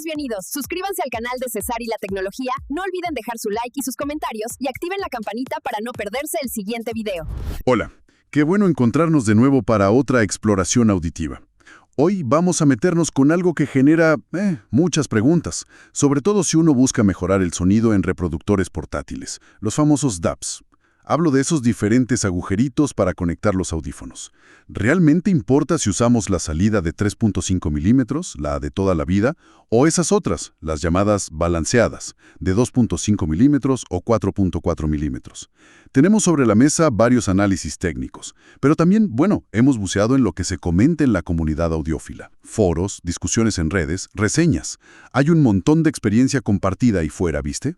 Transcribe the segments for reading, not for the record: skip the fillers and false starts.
Todos bienvenidos. Suscríbanse al canal de Cesar y la Tecnología, no olviden dejar su like y sus comentarios y activen la campanita para no perderse el siguiente video. Hola, qué bueno encontrarnos de nuevo para otra exploración auditiva. Hoy vamos a meternos con algo que genera muchas preguntas, sobre todo si uno busca mejorar el sonido en reproductores portátiles, los famosos DABs. Hablo de esos diferentes agujeritos para conectar los audífonos. ¿Realmente importa si usamos la salida de 3.5 milímetros, la de toda la vida, o esas otras, las llamadas balanceadas, de 2.5 milímetros o 4.4 milímetros? Tenemos sobre la mesa varios análisis técnicos, pero también, hemos buceado en lo que se comenta en la comunidad audiófila. Foros, discusiones en redes, reseñas. Hay un montón de experiencia compartida ahí fuera, ¿viste?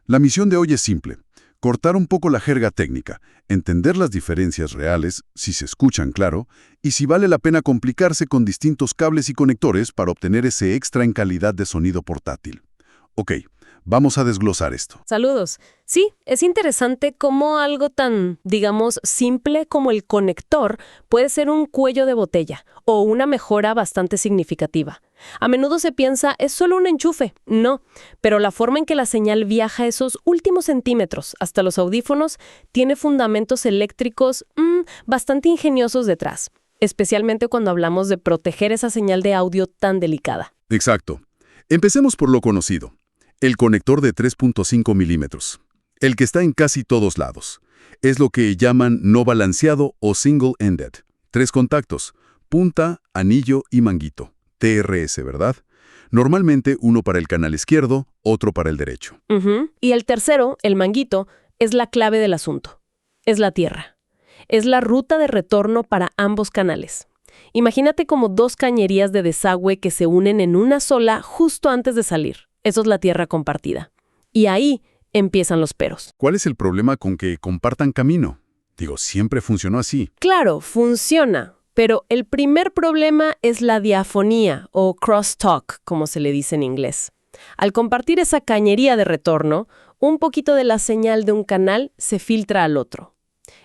La misión de hoy es simple. Cortar un poco la jerga técnica, entender las diferencias reales, si se escuchan claro, y si vale la pena complicarse con distintos cables y conectores para obtener ese extra en calidad de sonido portátil. Ok, vamos a desglosar esto. Saludos. Sí, es interesante cómo algo tan, digamos, simple como el conector puede ser un cuello de botella o una mejora bastante significativa. A menudo se piensa, es solo un enchufe. No, pero la forma en que la señal viaja esos últimos centímetros hasta los audífonos tiene fundamentos eléctricos bastante ingeniosos detrás, especialmente cuando hablamos de proteger esa señal de audio tan delicada. Exacto. Empecemos por lo conocido. El conector de 3.5 milímetros. El que está en casi todos lados. Es lo que llaman no balanceado o single-ended. 3 contactos, punta, anillo y manguito. TRS, ¿verdad? Normalmente uno para el canal izquierdo, otro para el derecho. Y el tercero, el manguito, es la clave del asunto. Es la tierra. Es la ruta de retorno para ambos canales. Imagínate como 2 cañerías de desagüe que se unen en una sola justo antes de salir. Eso es la tierra compartida. Y ahí empiezan los peros. ¿Cuál es el problema con que compartan camino? Siempre funcionó así. Claro, funciona. Pero el primer problema es la diafonía o crosstalk, como se le dice en inglés. Al compartir esa cañería de retorno, un poquito de la señal de un canal se filtra al otro.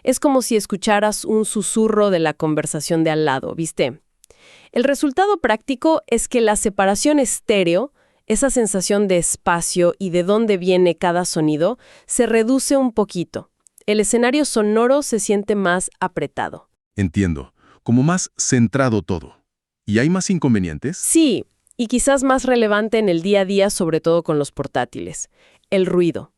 Es como si escucharas un susurro de la conversación de al lado, ¿viste? El resultado práctico es que la separación estéreo, esa sensación de espacio y de dónde viene cada sonido, se reduce un poquito. El escenario sonoro se siente más apretado. Entiendo. Como más centrado todo. ¿Y hay más inconvenientes? Sí, y quizás más relevante en el día a día, sobre todo con los portátiles. El ruido.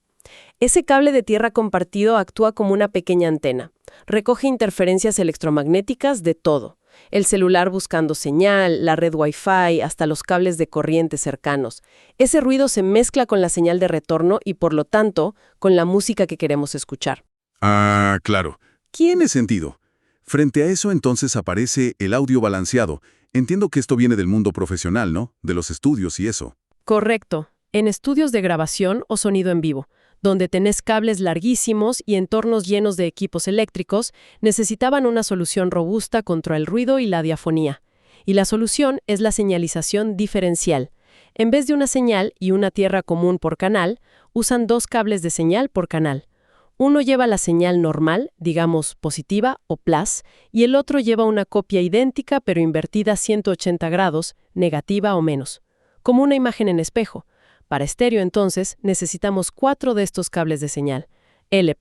Ese cable de tierra compartido actúa como una pequeña antena. Recoge interferencias electromagnéticas de todo. El celular buscando señal, la red Wi-Fi, hasta los cables de corriente cercanos. Ese ruido se mezcla con la señal de retorno y, por lo tanto, con la música que queremos escuchar. Ah, claro. Tiene sentido. Frente a eso, entonces, aparece el audio balanceado. Entiendo que esto viene del mundo profesional, ¿no? De los estudios y eso. Correcto. En estudios de grabación o sonido en vivo, donde tenés cables larguísimos y entornos llenos de equipos eléctricos, necesitaban una solución robusta contra el ruido y la diafonía. Y la solución es la señalización diferencial. En vez de una señal y una tierra común por canal, usan 2 cables de señal por canal. Uno lleva la señal normal, digamos positiva o plus, y el otro lleva una copia idéntica pero invertida 180 grados, negativa o menos, como una imagen en espejo. Para estéreo, entonces, necesitamos 4 de estos cables de señal, L+,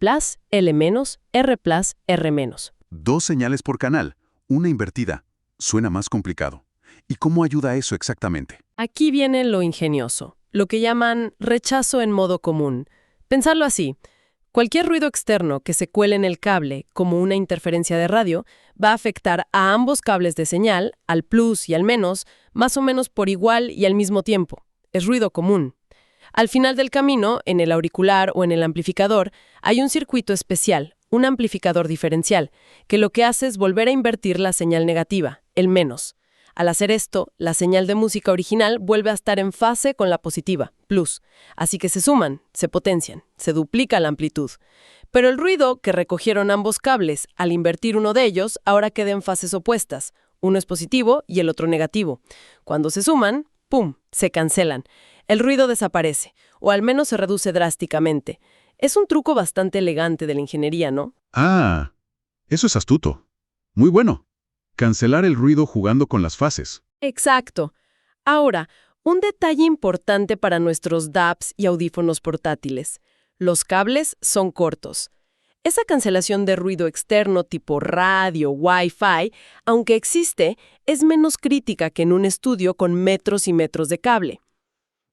L-, R+, R-. 2 señales por canal, una invertida. Suena más complicado. ¿Y cómo ayuda eso exactamente? Aquí viene lo ingenioso, lo que llaman rechazo en modo común. Pensarlo así. Cualquier ruido externo que se cuele en el cable, como una interferencia de radio, va a afectar a ambos cables de señal, al plus y al menos, más o menos por igual y al mismo tiempo. Es ruido común. Al final del camino, en el auricular o en el amplificador, hay un circuito especial, un amplificador diferencial, que lo que hace es volver a invertir la señal negativa, el menos. Al hacer esto, la señal de música original vuelve a estar en fase con la positiva, plus. Así que se suman, se potencian, se duplica la amplitud. Pero el ruido que recogieron ambos cables, al invertir uno de ellos, ahora queda en fases opuestas. Uno es positivo y el otro negativo. Cuando se suman, ¡pum!, se cancelan. El ruido desaparece, o al menos se reduce drásticamente. Es un truco bastante elegante de la ingeniería, ¿no? Ah, eso es astuto. Muy bueno. Cancelar el ruido jugando con las fases. Exacto. Ahora, Un detalle importante para nuestros DABs y audífonos portátiles. Los cables son cortos. Esa cancelación de ruido externo tipo radio, Wi-Fi, aunque existe, es menos crítica que en un estudio con metros y metros de cable.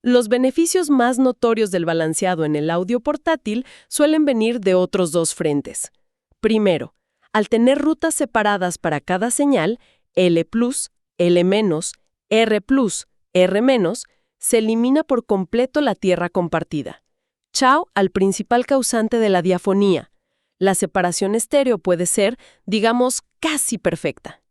Los beneficios más notorios del balanceado en el audio portátil suelen venir de otros dos frentes. Primero, al tener rutas separadas para cada señal, L+, L-, R+, R-, se elimina por completo la tierra compartida. Chao al principal causante de la diafonía. La separación estéreo puede ser, digamos, casi perfecta.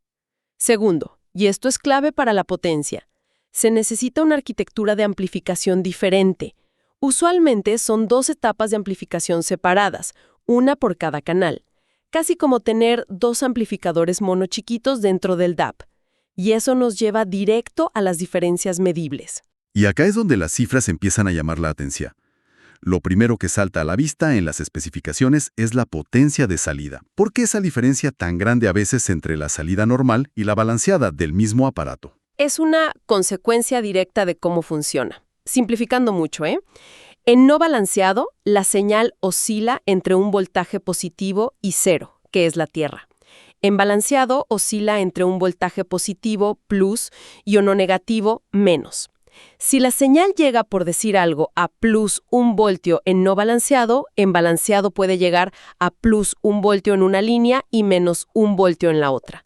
Segundo, y esto es clave para la potencia, se necesita una arquitectura de amplificación diferente. Usualmente son 2 etapas de amplificación separadas, una por cada canal, casi como tener 2 amplificadores mono chiquitos dentro del DAB. Y eso nos lleva directo a las diferencias medibles. Y acá es donde las cifras empiezan a llamar la atención. Lo primero que salta a la vista en las especificaciones es la potencia de salida. ¿Por qué esa diferencia tan grande a veces entre la salida normal y la balanceada del mismo aparato? Es una consecuencia directa de cómo funciona. Simplificando mucho, En no balanceado, la señal oscila entre un voltaje positivo y 0, que es la tierra. En balanceado, oscila entre un voltaje positivo, plus, y uno negativo, menos. Si la señal llega, por decir algo, a plus 1 voltio en no balanceado, en balanceado puede llegar a plus 1 voltio en una línea y menos 1 voltio en la otra.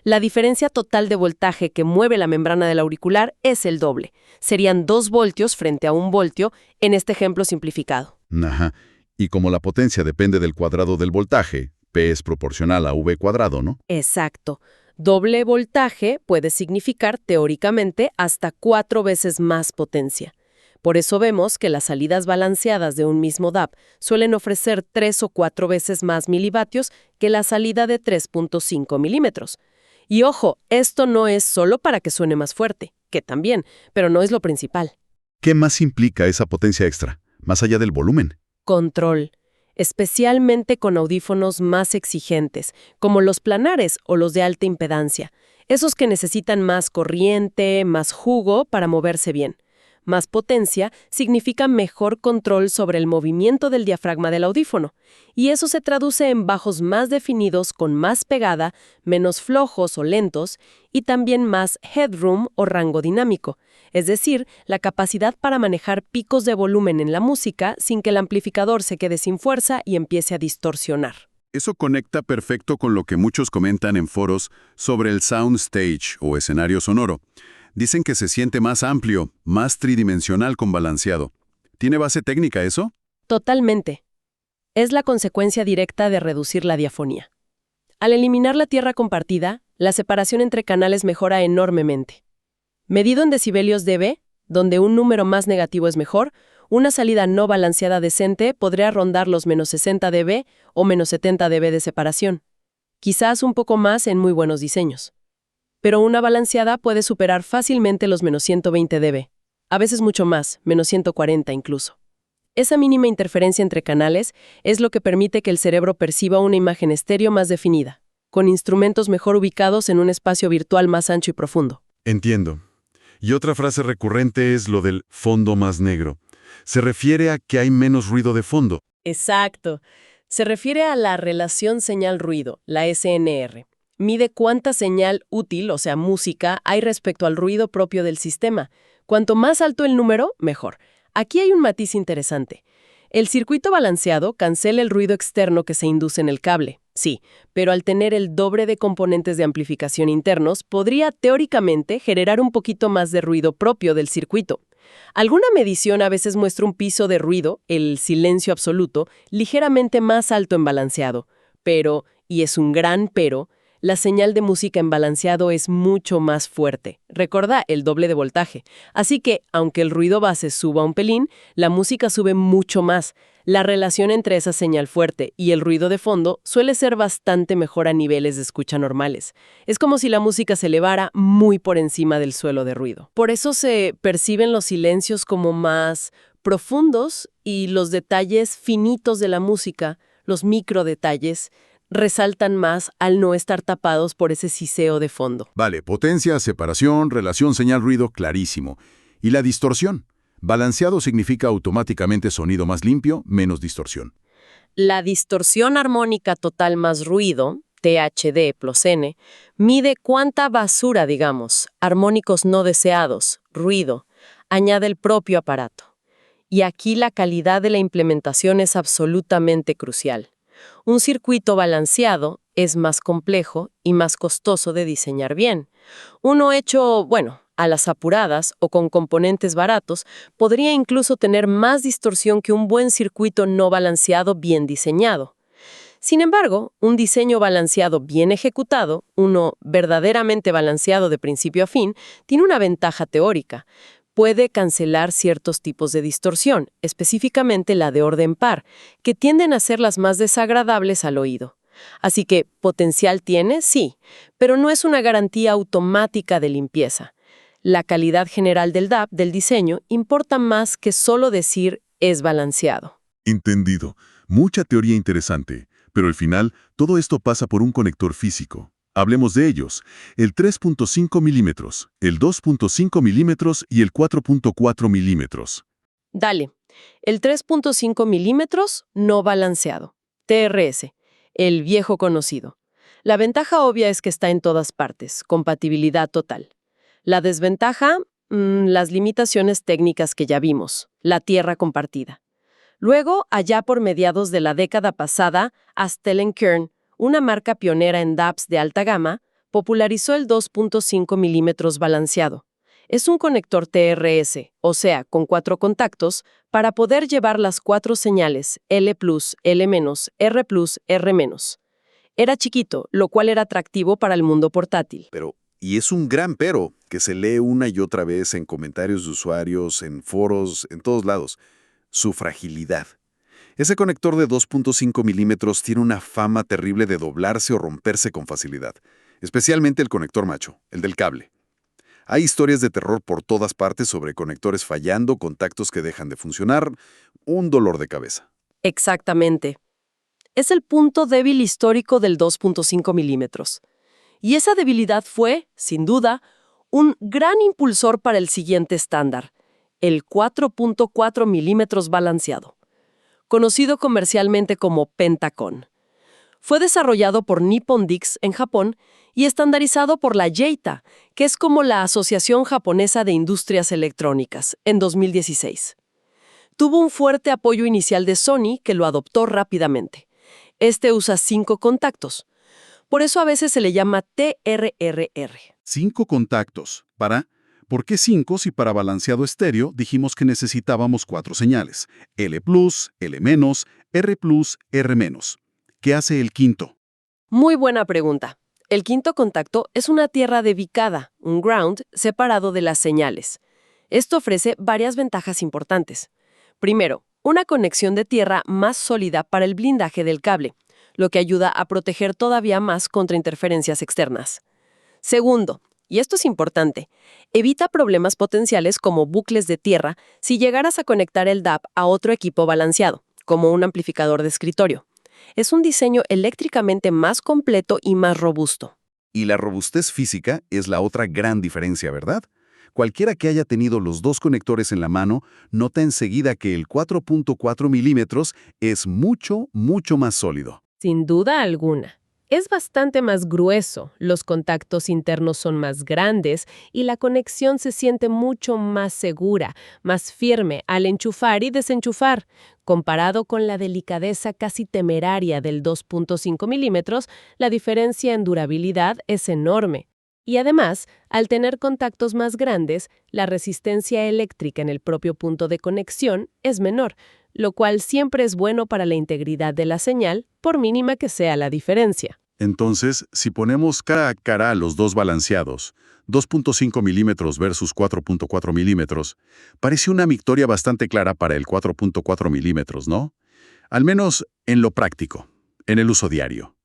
La diferencia total de voltaje que mueve la membrana del auricular es el doble. Serían 2 voltios frente a 1 voltio en este ejemplo simplificado. Ajá. Y como la potencia depende del cuadrado del voltaje, P es proporcional a V cuadrado, ¿no? Exacto. Doble voltaje puede significar, teóricamente, hasta 4 veces más potencia. Por eso vemos que las salidas balanceadas de un mismo DAB suelen ofrecer 3 o 4 veces más milivatios que la salida de 3.5 milímetros. Y ojo, esto no es solo para que suene más fuerte, que también, pero no es lo principal. ¿Qué más implica esa potencia extra, más allá del volumen? Control. Especialmente con audífonos más exigentes, como los planares o los de alta impedancia, esos que necesitan más corriente, más jugo para moverse bien. Más potencia significa mejor control sobre el movimiento del diafragma del audífono, y eso se traduce en bajos más definidos con más pegada, menos flojos o lentos, y también más headroom o rango dinámico, es decir, la capacidad para manejar picos de volumen en la música sin que el amplificador se quede sin fuerza y empiece a distorsionar. Eso conecta perfecto con lo que muchos comentan en foros sobre el soundstage o escenario sonoro. Dicen que se siente más amplio, más tridimensional con balanceado. ¿Tiene base técnica eso? Totalmente. Es la consecuencia directa de reducir la diafonía. Al eliminar la tierra compartida, la separación entre canales mejora enormemente. Medido en decibelios dB, donde un número más negativo es mejor, una salida no balanceada decente podría rondar los menos 60 dB o menos 70 dB de separación. Quizás un poco más en muy buenos diseños. Pero una balanceada puede superar fácilmente los menos 120 dB, a veces mucho más, menos 140 incluso. Esa mínima interferencia entre canales es lo que permite que el cerebro perciba una imagen estéreo más definida, con instrumentos mejor ubicados en un espacio virtual más ancho y profundo. Entiendo. Y otra frase recurrente es lo del fondo más negro. Se refiere a que hay menos ruido de fondo. Exacto. Se refiere a la relación señal-ruido, la SNR. Mide cuánta señal útil, o sea, música, hay respecto al ruido propio del sistema. Cuanto más alto el número, mejor. Aquí hay un matiz interesante. El circuito balanceado cancela el ruido externo que se induce en el cable, sí, pero al tener el doble de componentes de amplificación internos, podría teóricamente generar un poquito más de ruido propio del circuito. Alguna medición a veces muestra un piso de ruido, el silencio absoluto, ligeramente más alto en balanceado. Pero, y es un gran pero, la señal de música en balanceado es mucho más fuerte. Recordá el doble de voltaje. Así que, aunque el ruido base suba un pelín, la música sube mucho más. La relación entre esa señal fuerte y el ruido de fondo suele ser bastante mejor a niveles de escucha normales. Es como si la música se elevara muy por encima del suelo de ruido. Por eso se perciben los silencios como más profundos y los detalles finitos de la música, los microdetalles, resaltan más al no estar tapados por ese siseo de fondo. Vale, potencia, separación, relación señal-ruido, clarísimo. Y la distorsión. Balanceado significa automáticamente sonido más limpio, menos distorsión. La distorsión armónica total más ruido, THD plus N, mide cuánta basura, digamos, armónicos no deseados, ruido, añade el propio aparato. Y aquí la calidad de la implementación es absolutamente crucial. Un circuito balanceado es más complejo y más costoso de diseñar bien. Uno hecho, a las apuradas o con componentes baratos, podría incluso tener más distorsión que un buen circuito no balanceado bien diseñado. Sin embargo, un diseño balanceado bien ejecutado, uno verdaderamente balanceado de principio a fin, tiene una ventaja teórica. Puede cancelar ciertos tipos de distorsión, específicamente la de orden par, que tienden a ser las más desagradables al oído. Así que, potencial tiene, sí, pero no es una garantía automática de limpieza. La calidad general del DAB, del diseño, importa más que solo decir es balanceado. Entendido. Mucha teoría interesante, pero al final todo esto pasa por un conector físico. Hablemos de ellos, el 3.5 milímetros, el 2.5 milímetros y el 4.4 milímetros. Dale, el 3.5 milímetros no balanceado, TRS, el viejo conocido. La ventaja obvia es que está en todas partes, compatibilidad total. La desventaja, las limitaciones técnicas que ya vimos, la tierra compartida. Luego, allá por mediados de la década pasada, Astell & Kern, una marca pionera en DABs de alta gama, popularizó el 2.5 milímetros balanceado. Es un conector TRS, o sea, con 4 contactos, para poder llevar las 4 señales L+, L-, R+, R-. Era chiquito, lo cual era atractivo para el mundo portátil. Y es un gran pero, que se lee una y otra vez en comentarios de usuarios, en foros, en todos lados. Su fragilidad. Ese conector de 2.5 milímetros tiene una fama terrible de doblarse o romperse con facilidad. Especialmente el conector macho, el del cable. Hay historias de terror por todas partes sobre conectores fallando, contactos que dejan de funcionar. Un dolor de cabeza. Exactamente. Es el punto débil histórico del 2.5 milímetros. Y esa debilidad fue, sin duda, un gran impulsor para el siguiente estándar, el 4.4 milímetros balanceado, conocido comercialmente como Pentacon. Fue desarrollado por Nippon Dix en Japón y estandarizado por la JEITA, que es como la Asociación Japonesa de Industrias Electrónicas, en 2016. Tuvo un fuerte apoyo inicial de Sony, que lo adoptó rápidamente. Este usa 5 contactos. Por eso a veces se le llama TRRR. 5 contactos. ¿Por qué 5 si para balanceado estéreo dijimos que necesitábamos 4 señales? L+, L-, R+, R-. ¿Qué hace el quinto? Muy buena pregunta. El quinto contacto es una tierra dedicada, un ground, separado de las señales. Esto ofrece varias ventajas importantes. Primero, una conexión de tierra más sólida para el blindaje del cable, lo que ayuda a proteger todavía más contra interferencias externas. Segundo, y esto es importante, evita problemas potenciales como bucles de tierra si llegaras a conectar el DAB a otro equipo balanceado, como un amplificador de escritorio. Es un diseño eléctricamente más completo y más robusto. Y la robustez física es la otra gran diferencia, ¿verdad? Cualquiera que haya tenido los 2 conectores en la mano nota enseguida que el 4.4 milímetros es mucho, mucho más sólido. Sin duda alguna. Es bastante más grueso, los contactos internos son más grandes y la conexión se siente mucho más segura, más firme al enchufar y desenchufar. Comparado con la delicadeza casi temeraria del 2.5 milímetros, la diferencia en durabilidad es enorme. Y además, al tener contactos más grandes, la resistencia eléctrica en el propio punto de conexión es menor, lo cual siempre es bueno para la integridad de la señal, por mínima que sea la diferencia. Entonces, si ponemos cara a cara a los dos balanceados, 2.5 milímetros versus 4.4 milímetros, parece una victoria bastante clara para el 4.4 milímetros, ¿no? Al menos en lo práctico, en el uso diario.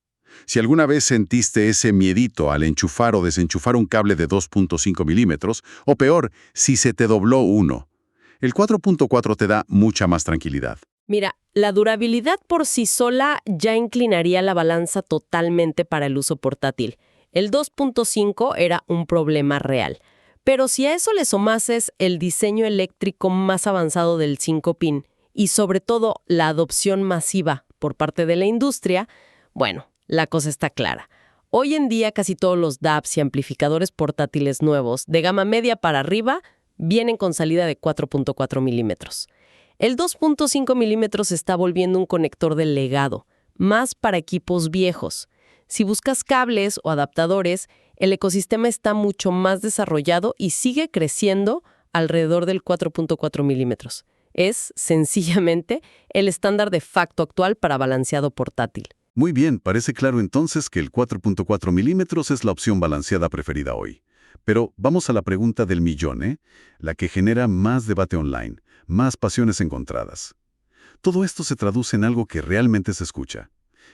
Si alguna vez sentiste ese miedito al enchufar o desenchufar un cable de 2.5 milímetros, o peor, si se te dobló uno, el 4.4 te da mucha más tranquilidad. Mira, la durabilidad por sí sola ya inclinaría la balanza totalmente para el uso portátil. El 2.5 era un problema real. Pero si a eso le sumases el diseño eléctrico más avanzado del 5-pin y sobre todo la adopción masiva por parte de la industria, bueno, la cosa está clara. Hoy en día casi todos los DAPs y amplificadores portátiles nuevos, de gama media para arriba, vienen con salida de 4.4 milímetros. El 2.5 milímetros se está volviendo un conector de legado, más para equipos viejos. Si buscas cables o adaptadores, el ecosistema está mucho más desarrollado y sigue creciendo alrededor del 4.4 milímetros. Es, sencillamente, el estándar de facto actual para balanceado portátil. Muy bien, parece claro entonces que el 4.4 milímetros es la opción balanceada preferida hoy. Pero vamos a la pregunta del millón, ¿eh? La que genera más debate online, más pasiones encontradas. Todo esto se traduce en algo que realmente se escucha.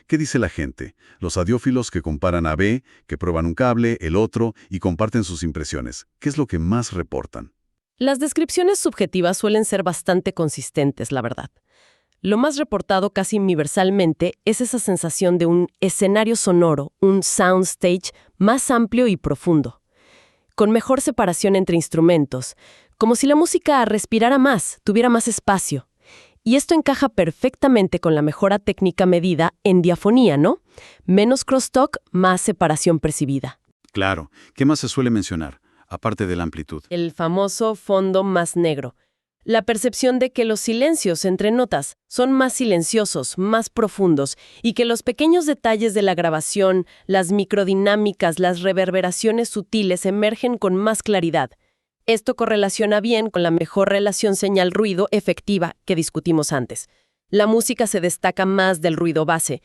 ¿Qué dice la gente? Los audiófilos que comparan A, B, que prueban un cable, el otro, y comparten sus impresiones. ¿Qué es lo que más reportan? Las descripciones subjetivas suelen ser bastante consistentes, la verdad. Lo más reportado casi universalmente es esa sensación de un escenario sonoro, un soundstage más amplio y profundo, con mejor separación entre instrumentos, como si la música respirara más, tuviera más espacio. Y esto encaja perfectamente con la mejora técnica medida en diafonía, ¿no? Menos crosstalk, más separación percibida. Claro. ¿Qué más se suele mencionar, aparte de la amplitud? El famoso fondo más negro. La percepción de que los silencios entre notas son más silenciosos, más profundos, y que los pequeños detalles de la grabación, las microdinámicas, las reverberaciones sutiles emergen con más claridad. Esto correlaciona bien con la mejor relación señal-ruido efectiva que discutimos antes. La música se destaca más del ruido base,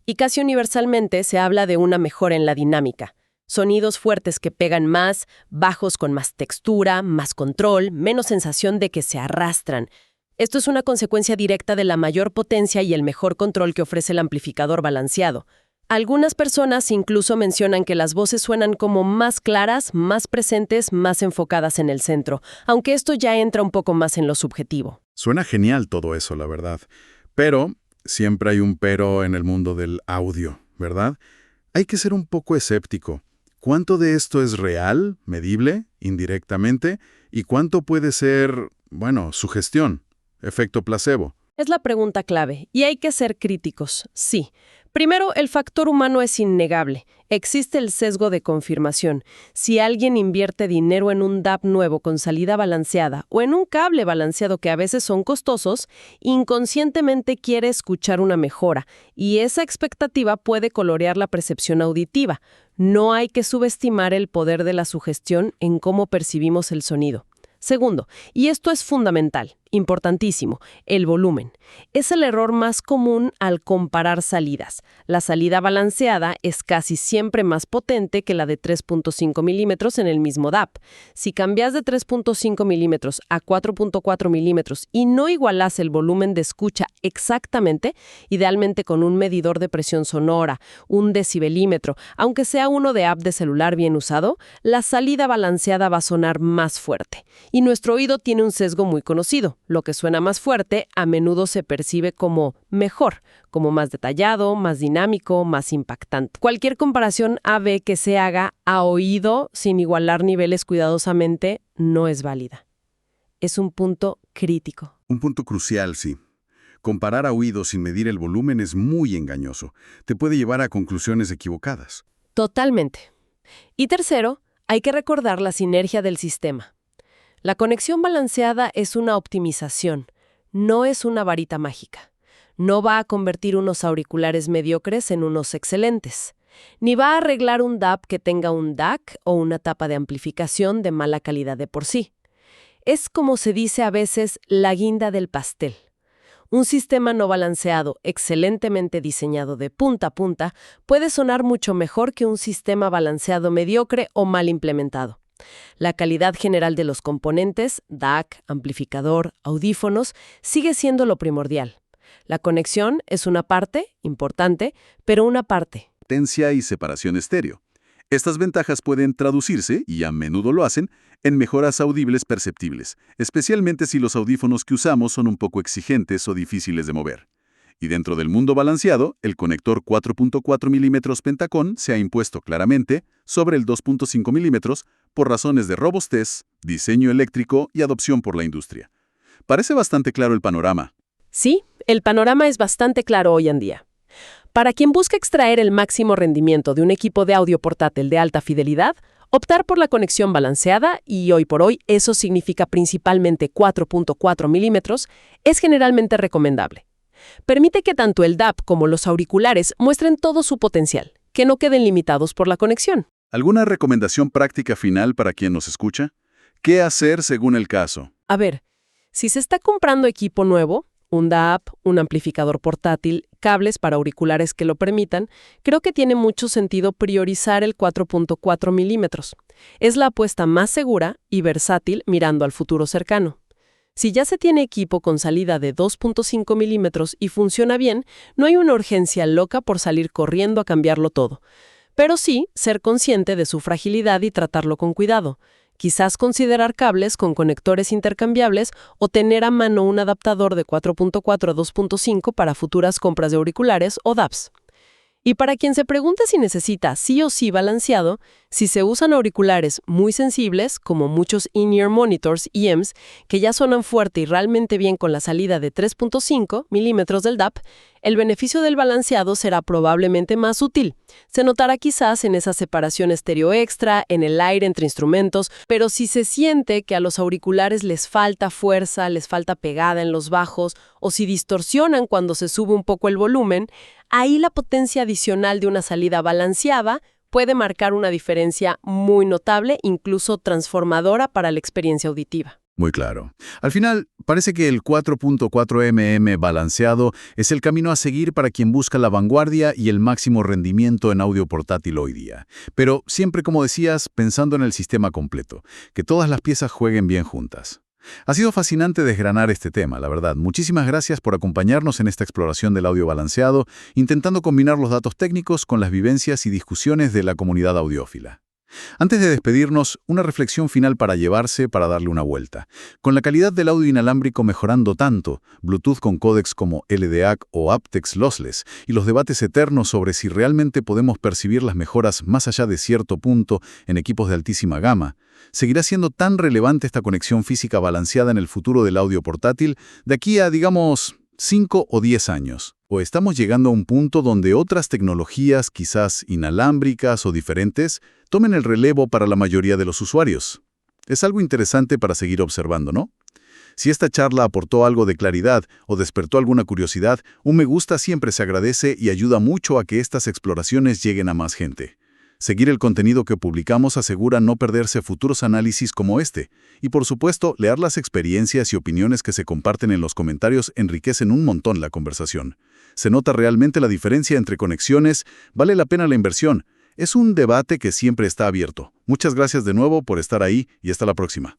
y casi universalmente se habla de una mejora en la dinámica. Sonidos fuertes que pegan más, bajos con más textura, más control, menos sensación de que se arrastran. Esto es una consecuencia directa de la mayor potencia y el mejor control que ofrece el amplificador balanceado. Algunas personas incluso mencionan que las voces suenan como más claras, más presentes, más enfocadas en el centro, aunque esto ya entra un poco más en lo subjetivo. Suena genial todo eso, la verdad. Pero siempre hay un pero en el mundo del audio, ¿verdad? Hay que ser un poco escéptico. ¿Cuánto de esto es real, medible, indirectamente? ¿Y cuánto puede ser, sugestión, efecto placebo? Es la pregunta clave, y hay que ser críticos, sí. Primero, el factor humano es innegable. Existe el sesgo de confirmación. Si alguien invierte dinero en un DAP nuevo con salida balanceada o en un cable balanceado que a veces son costosos, inconscientemente quiere escuchar una mejora, y esa expectativa puede colorear la percepción auditiva. No hay que subestimar el poder de la sugestión en cómo percibimos el sonido. Segundo, y esto es fundamental, importantísimo, el volumen. Es el error más común al comparar salidas. La salida balanceada es casi siempre más potente que la de 3.5 milímetros en el mismo DAP. Si cambias de 3.5 milímetros a 4.4 milímetros y no igualas el volumen de escucha exactamente, idealmente con un medidor de presión sonora, un decibelímetro, aunque sea uno de app de celular bien usado, la salida balanceada va a sonar más fuerte. Y nuestro oído tiene un sesgo muy conocido. Lo que suena más fuerte a menudo se percibe como mejor, como más detallado, más dinámico, más impactante. Cualquier comparación A-B que se haga a oído sin igualar niveles cuidadosamente no es válida. Es un punto crítico. Un punto crucial, sí. Comparar a oído sin medir el volumen es muy engañoso. Te puede llevar a conclusiones equivocadas. Totalmente. Y tercero, hay que recordar la sinergia del sistema. La conexión balanceada es una optimización, no es una varita mágica. No va a convertir unos auriculares mediocres en unos excelentes, ni va a arreglar un DAP que tenga un DAC o una tapa de amplificación de mala calidad de por sí. Es como se dice a veces la guinda del pastel. Un sistema no balanceado, excelentemente diseñado de punta a punta, puede sonar mucho mejor que un sistema balanceado mediocre o mal implementado. La calidad general de los componentes, DAC, amplificador, audífonos, sigue siendo lo primordial. La conexión es una parte, importante, pero una parte. Potencia y separación estéreo. Estas ventajas pueden traducirse, y a menudo lo hacen, en mejoras audibles perceptibles, especialmente si los audífonos que usamos son un poco exigentes o difíciles de mover. Y dentro del mundo balanceado, el conector 4.4 milímetros Pentacon se ha impuesto claramente, sobre el 2.5 milímetros por razones de robustez, diseño eléctrico y adopción por la industria. Parece bastante claro el panorama. Sí, el panorama es bastante claro hoy en día. Para quien busca extraer el máximo rendimiento de un equipo de audio portátil de alta fidelidad, optar por la conexión balanceada, y hoy por hoy eso significa principalmente 4.4 milímetros, es generalmente recomendable. Permite que tanto el DAB como los auriculares muestren todo su potencial, que no queden limitados por la conexión. ¿Alguna recomendación práctica final para quien nos escucha? ¿Qué hacer según el caso? A ver, si se está comprando equipo nuevo, un DAB, un amplificador portátil, cables para auriculares que lo permitan, creo que tiene mucho sentido priorizar el 4.4 milímetros. Es la apuesta más segura y versátil mirando al futuro cercano. Si ya se tiene equipo con salida de 2.5 milímetros y funciona bien, no hay una urgencia loca por salir corriendo a cambiarlo todo. Pero sí ser consciente de su fragilidad y tratarlo con cuidado. Quizás considerar cables con conectores intercambiables o tener a mano un adaptador de 4.4 a 2.5 para futuras compras de auriculares o DABs. Y para quien se pregunte si necesita sí o sí balanceado, si se usan auriculares muy sensibles, como muchos in-ear monitors IEMs, que ya suenan fuerte y realmente bien con la salida de 3.5 milímetros del DAB, el beneficio del balanceado será probablemente más útil. Se notará quizás en esa separación estéreo extra, en el aire entre instrumentos, pero si se siente que a los auriculares les falta fuerza, les falta pegada en los bajos, o si distorsionan cuando se sube un poco el volumen, ahí la potencia adicional de una salida balanceada puede marcar una diferencia muy notable, incluso transformadora para la experiencia auditiva. Muy claro. Al final, parece que el 4.4 mm balanceado es el camino a seguir para quien busca la vanguardia y el máximo rendimiento en audio portátil hoy día. Pero siempre, como decías, pensando en el sistema completo, que todas las piezas jueguen bien juntas. Ha sido fascinante desgranar este tema, la verdad. Muchísimas gracias por acompañarnos en esta exploración del audio balanceado, intentando combinar los datos técnicos con las vivencias y discusiones de la comunidad audiófila. Antes de despedirnos, una reflexión final para llevarse para darle una vuelta. Con la calidad del audio inalámbrico mejorando tanto, Bluetooth con códecs como LDAC o aptX lossless, y los debates eternos sobre si realmente podemos percibir las mejoras más allá de cierto punto en equipos de altísima gama, ¿seguirá siendo tan relevante esta conexión física balanceada en el futuro del audio portátil de aquí a, digamos, 5 o 10 años? ¿O estamos llegando a un punto donde otras tecnologías, quizás inalámbricas o diferentes, tomen el relevo para la mayoría de los usuarios? Es algo interesante para seguir observando, ¿no? Si esta charla aportó algo de claridad o despertó alguna curiosidad, un me gusta siempre se agradece y ayuda mucho a que estas exploraciones lleguen a más gente. Seguir el contenido que publicamos asegura no perderse futuros análisis como este. Y por supuesto, leer las experiencias y opiniones que se comparten en los comentarios enriquecen un montón la conversación. Se nota realmente la diferencia entre conexiones, vale la pena la inversión. Es un debate que siempre está abierto. Muchas gracias de nuevo por estar ahí y hasta la próxima.